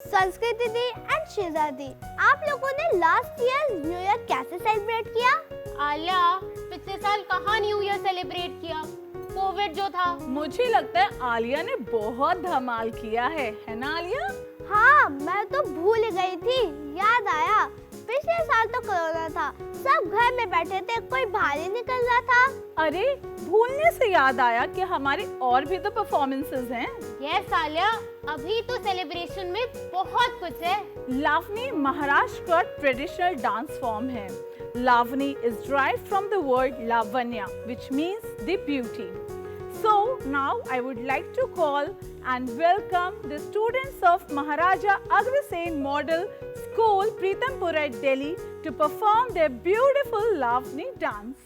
संस्कृति दी एंड शिजा दी, आप लोगों ने लास्ट ईयर न्यू ईयर कैसे सेलिब्रेट किया? आलिया, पिछले साल कहाँ न्यू ईयर सेलिब्रेट किया, कोविड जो था। मुझे लगता है आलिया ने बहुत धमाल किया है ना आलिया? हाँ, मैं तो भूल गई थी, याद आया पिछले साल तो कोरोना था, सब घर में बैठे थे, कोई बाहर ही निकल रहा था। अरे भूलने से याद आया कि हमारे और भी तो परफॉर्मेंसेस हैं। यस आलिया, अभी तो सेलिब्रेशन में बहुत कुछ है। लावनी महाराष्ट्र का ट्रेडिशनल डांस फॉर्म है। Lavani is derived from the word lavanya, which means the beauty. So now I would like to call and welcome the students of Maharaja Agrasen Model School, Pritampura, Delhi, to perform their beautiful Lavani dance.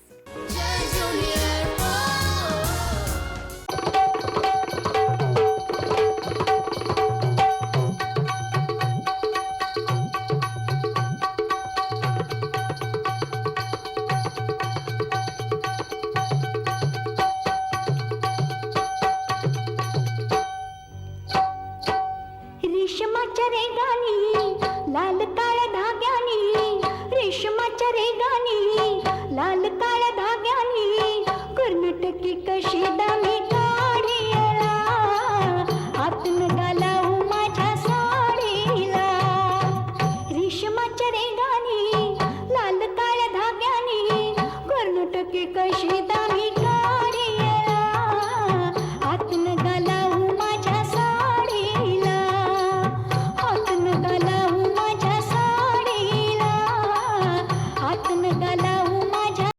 रेशमाच्या रेगानी लाल काळ्या धाग्यानी, रेशमाच्या रेगानी लाल काळ्या धाग्यानी, कर्नाटकी कशी दामी काढीला, हातून घालावू माझ्या साडीला. रेशमाच्या रेगानी लाल काळ्या धाग्यानी, कर्नाटकी कशी दामी काढीला, हातून घालावू माझ्या साडीला, हातून घालावू माझ्या साडीला, हातून घालावू माझ्या.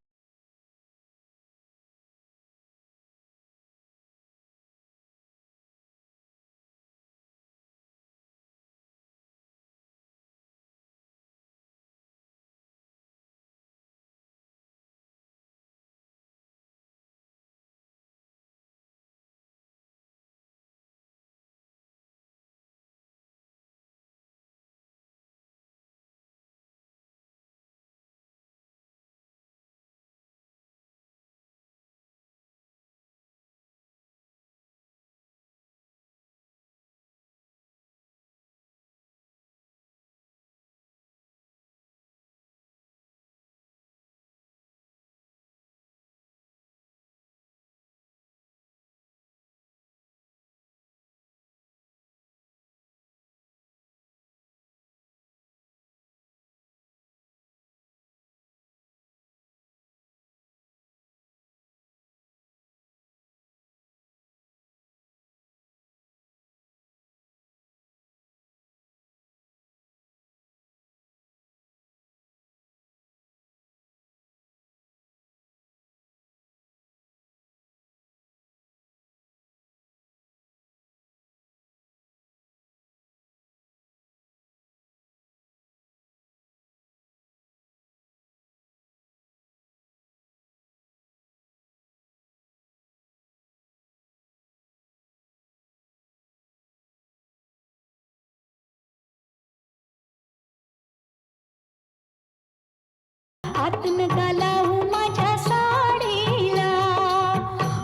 हातून घालावू माझ्या साडीला,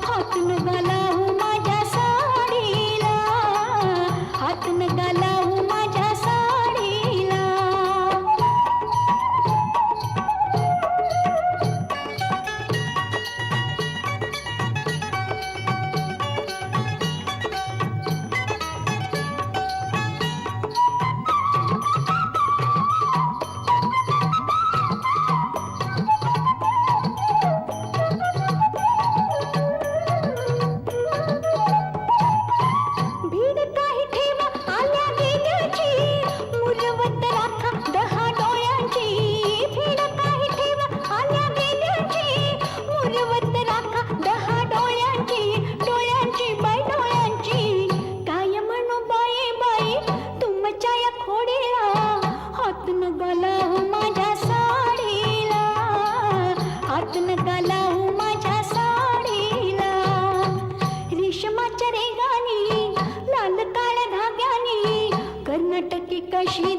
हातून घालावू माझ्या साडीला, हातून घालावू माझ्या साडीला. भीड काही ठेवा आल्या गेल्याची, मुरवत राखा 10 डोळ्यांची. भीड काही ठेवा आल्या गेल्याची, मुरवत राखा 10 डोळ्यांची, डोळ्यांची बाई डोळ्यांची. काय म्हणू बाई बाई तुमच्या या खोडीला, हातून घालावू माझ्या साडीला, हातून घालावू माझ्या साडीला. रेशमाच्या रेगानी लाल काळ्या धाग्यानी, कर्नाटकी कशी